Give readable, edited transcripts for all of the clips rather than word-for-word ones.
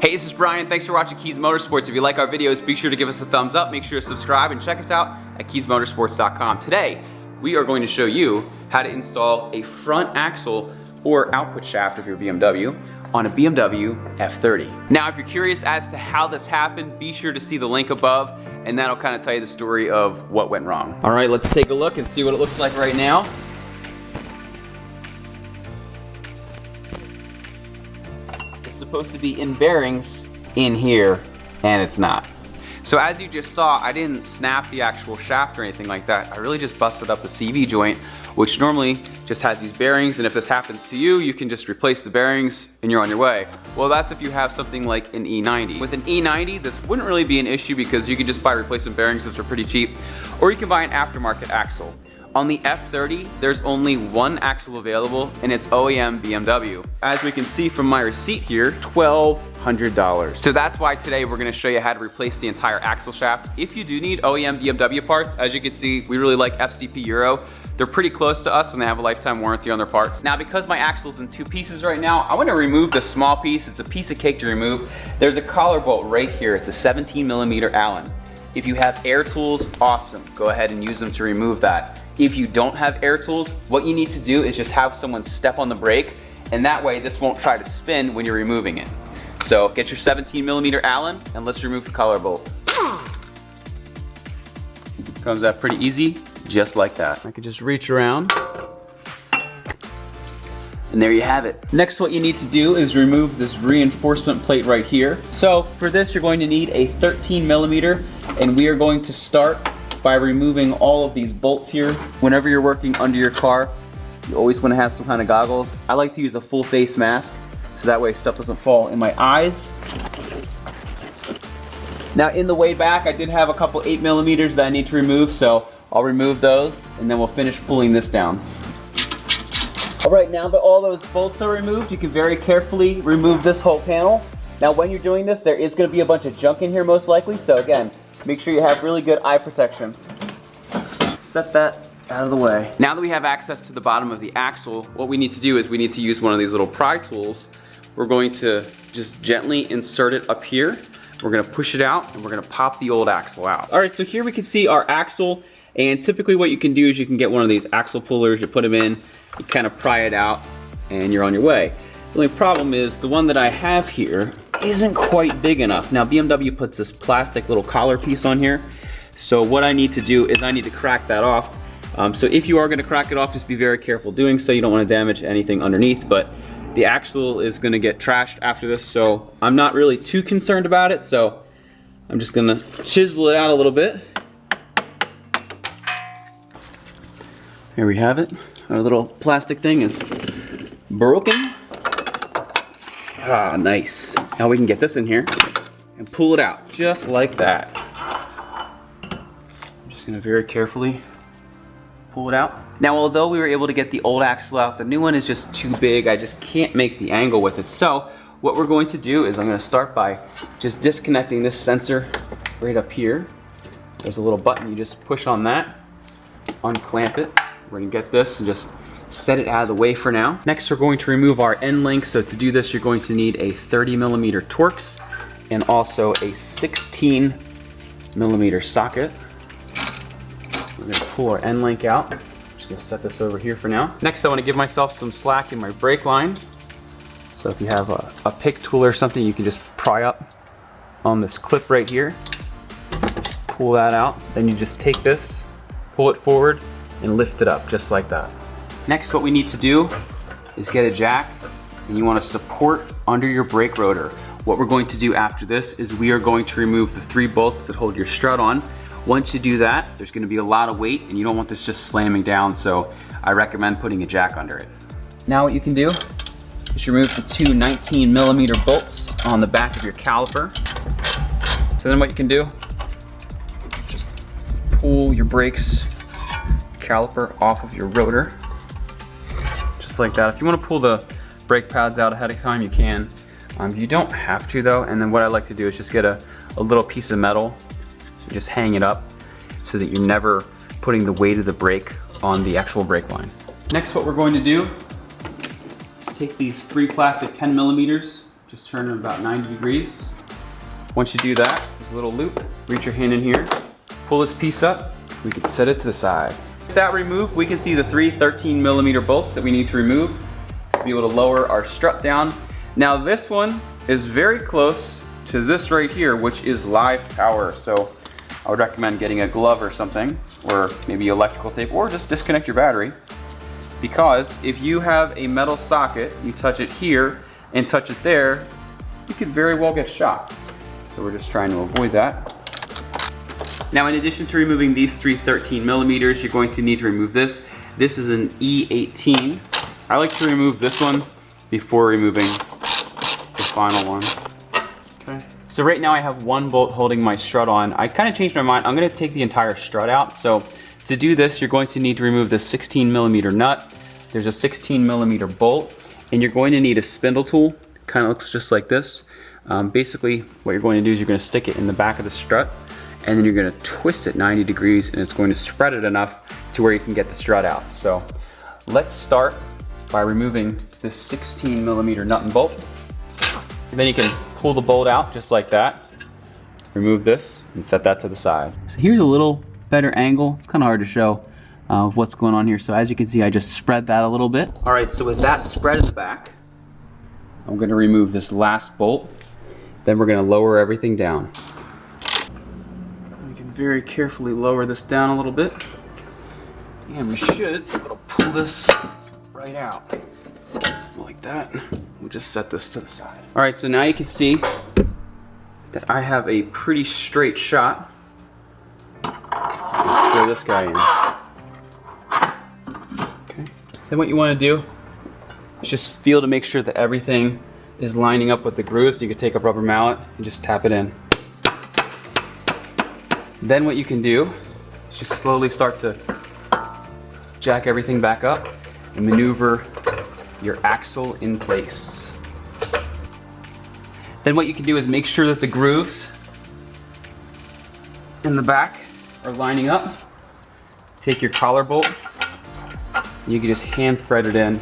Hey, this is Bryan. Thanks for watching Kies Motorsports. If you like our videos, be sure to give us a thumbs up, make sure to subscribe, and check us out at kiesmotorsports.com. Today, we are going to show you how to install a front axle or output shaft of your BMW on a BMW F30. Now, if you're curious as to how this happened, be sure to see the link above, and that'll kind of tell you the story of what went wrong. All right, let's take a look and see what it looks like right now. It's supposed to be in bearings in here, and it's not. So as you just saw, I didn't snap the actual shaft or anything like that. I really just busted up the CV joint, which normally just has these bearings, and if this happens to you, you can just replace the bearings and you're on your way. Well, that's if you have something like an E90. With an E90, this wouldn't really be an issue because you can just buy replacement bearings, which are pretty cheap, or you can buy an aftermarket axle. On the F30, there's only one axle available, and it's OEM BMW. As we can see from my receipt here, $1,200. So that's why today we're gonna show you how to replace the entire axle shaft. If you do need OEM BMW parts, as you can see, we really like FCP Euro. They're pretty close to us and they have a lifetime warranty on their parts. Now, because my axle's in two pieces right now, I wanna remove the small piece. It's a piece of cake to remove. There's a collar bolt right here. It's a 17mm Allen. If you have air tools, awesome. Go ahead and use them to remove that. If you don't have air tools, what you need to do is just have someone step on the brake, and that way this won't try to spin when you're removing it. So get your 17mm Allen and let's remove the collar bolt. Comes out pretty easy, just like that. I can just reach around. And there you have it. Next, what you need to do is remove this reinforcement plate right here. So for this, you're going to need a 13mm, and we are going to start by removing all of these bolts here. Whenever you're working under your car, you always want to have some kind of goggles. I like to use a full face mask, so that way stuff doesn't fall in my eyes. Now in the way back, I did have a couple 8mm that I need to remove, so I'll remove those, and then we'll finish pulling this down. All right, now that all those bolts are removed, you can very carefully remove this whole panel. Now when you're doing this, there is gonna be a bunch of junk in here most likely, so again, make sure you have really good eye protection. Set that out of the way. Now that we have access to the bottom of the axle, what we need to do is we need to use one of these little pry tools. We're going to just gently insert it up here. We're gonna push it out and we're gonna pop the old axle out. All right, so here we can see our axle, and typically what you can do is you can get one of these axle pullers, you put them in, you kind of pry it out, and you're on your way. The only problem is the one that I have here isn't quite big enough. Now BMW puts this plastic little collar piece on here, so what I need to do is I need to crack that off. So if you are gonna crack it off, just be very careful doing so. You don't wanna damage anything underneath, but the axle is gonna get trashed after this, so I'm not really too concerned about it, so I'm just gonna chisel it out a little bit. Here we have it. Our little plastic thing is broken. Ah, nice. Now we can get this in here and pull it out, just like that. I'm just gonna very carefully pull it out. Now, although we were able to get the old axle out, the new one is just too big. I just can't make the angle with it. So what we're going to do is I'm gonna start by just disconnecting this sensor right up here. There's a little button, you just push on that, unclamp it. We're gonna get this and just set it out of the way for now. Next, we're going to remove our end link. So to do this, you're going to need a 30mm Torx and also a 16mm socket. We're gonna pull our end link out. I'm just gonna set this over here for now. Next, I wanna give myself some slack in my brake line. So if you have a pick tool or something, you can just pry up on this clip right here. Pull that out. Then you just take this, pull it forward, and lift it up just like that. Next, what we need to do is get a jack, and you want to support under your brake rotor. What we're going to do after this is we are going to remove the 3 bolts that hold your strut on. Once you do that, there's going to be a lot of weight and you don't want this just slamming down, so I recommend putting a jack under it. Now what you can do is remove the 2 19mm bolts on the back of your caliper. So then what you can do, just pull your brakes caliper off of your rotor, just like that. If you want to pull the brake pads out ahead of time, you can. You don't have to though, and then what I like to do is just get a little piece of metal, so just hang it up so that you're never putting the weight of the brake on the actual brake line. Next, what we're going to do is take these 3 plastic 10mm, Just turn it about 90 degrees. Once you do that, there's a little loop, reach your hand in here, pull this piece up, we can set it to the side. With that removed, we can see the 3 13mm bolts that we need to remove to be able to lower our strut down. Now this one is very close to this right here, which is live power. So I would recommend getting a glove or something, or maybe electrical tape, or just disconnect your battery. Because if you have a metal socket, you touch it here and touch it there, you could very well get shocked. So we're just trying to avoid that. Now in addition to removing these 3 13mm, you're going to need to remove this. This is an E18. I like to remove this one before removing the final one. Okay. So right now I have one bolt holding my strut on. I kind of changed my mind. I'm going to take the entire strut out. So to do this, you're going to need to remove the 16mm nut. There's a 16mm bolt, and you're going to need a spindle tool. Kind of looks just like this. Basically, what you're going to do is you're going to stick it in the back of the strut, and then you're going to twist it 90 degrees, and it's going to spread it enough to where you can get the strut out. So let's start by removing this 16mm nut and bolt. And then you can pull the bolt out just like that. Remove this and set that to the side. So here's a little better angle. It's kind of hard to show of what's going on here. So as you can see, I just spread that a little bit. All right, so with that spread in the back, I'm going to remove this last bolt. Then we're going to lower everything down. We can very carefully lower this down a little bit. And we should be able to pull this right out. Like that. We'll just set this to the side. All right, so now you can see that I have a pretty straight shot. Throw this guy in. Okay. Then what you want to do is just feel to make sure that everything is lining up with the grooves. You can take a rubber mallet and just tap it in. Then what you can do is just slowly start to jack everything back up and maneuver your axle in place. Then what you can do is make sure that the grooves in the back are lining up. Take your collar bolt, and you can just hand thread it in.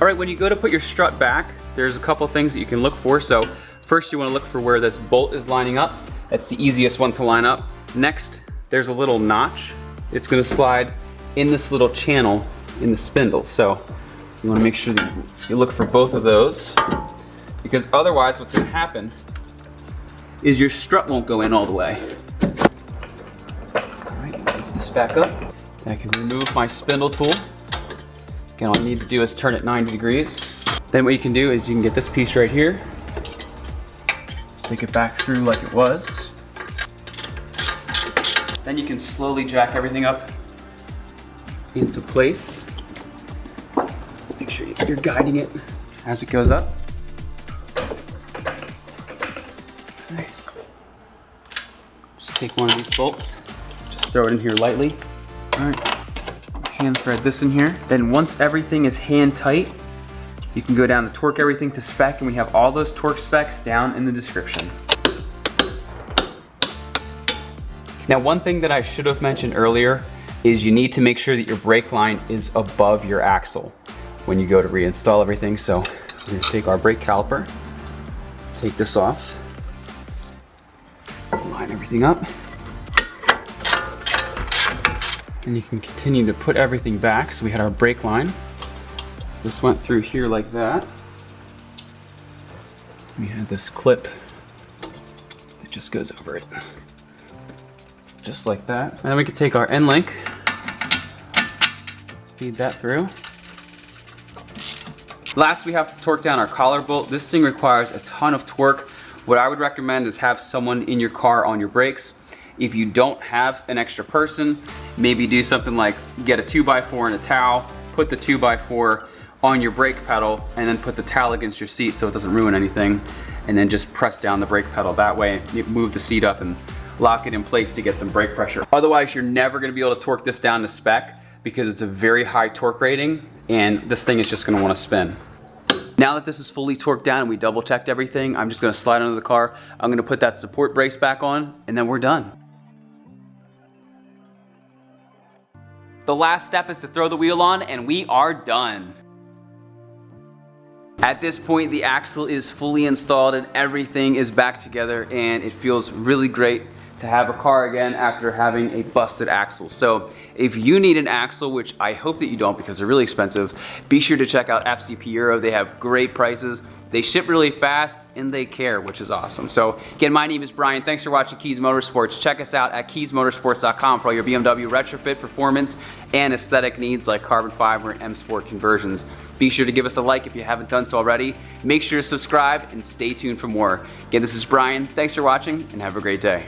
All right, when you go to put your strut back, there's a couple things that you can look for. So first you want to look for where this bolt is lining up. That's the easiest one to line up. Next, there's a little notch. It's going to slide in this little channel in the spindle. So you want to make sure that you look for both of those, because otherwise what's going to happen is your strut won't go in all the way. All right, lift this back up. I can remove my spindle tool. Again, all you need to do is turn it 90 degrees. Then what you can do is you can get this piece right here, stick it back through like it was. Then you can slowly jack everything up into place. Make sure you're guiding it as it goes up. Right. Just take one of these bolts, just throw it in here lightly. All right, hand thread this in here. Then once everything is hand tight, you can go down to torque everything to spec, and we have all those torque specs down in the description. Now, one thing that I should have mentioned earlier is you need to make sure that your brake line is above your axle when you go to reinstall everything. So we're going to take our brake caliper, take this off, line everything up, and you can continue to put everything back. So we had our brake line. This went through here like that. We had this clip that just goes over it. Just like that. And then we can take our end link, feed that through. Last, we have to torque down our collar bolt. This thing requires a ton of torque. What I would recommend is have someone in your car on your brakes. If you don't have an extra person, maybe do something like get a 2x4 and a towel, put the 2x4 on your brake pedal, and then put the towel against your seat so it doesn't ruin anything, and then just press down the brake pedal. That way you move the seat up and lock it in place to get some brake pressure. Otherwise, you're never gonna be able to torque this down to spec because it's a very high torque rating, and this thing is just gonna wanna spin. Now that this is fully torqued down and we double checked everything, I'm just gonna slide under the car. I'm gonna put that support brace back on, and then we're done. The last step is to throw the wheel on, and we are done. At this point, the axle is fully installed and everything is back together, and it feels really great to have a car again after having a busted axle. So if you need an axle, which I hope that you don't because they're really expensive, be sure to check out FCP Euro. They have great prices. They ship really fast and they care, which is awesome. So again, my name is Brian. Thanks for watching Kies Motorsports. Check us out at kiesmotorsports.com for all your BMW retrofit performance and aesthetic needs like carbon fiber and M Sport conversions. Be sure to give us a like if you haven't done so already. Make sure to subscribe and stay tuned for more. Again, this is Brian. Thanks for watching and have a great day.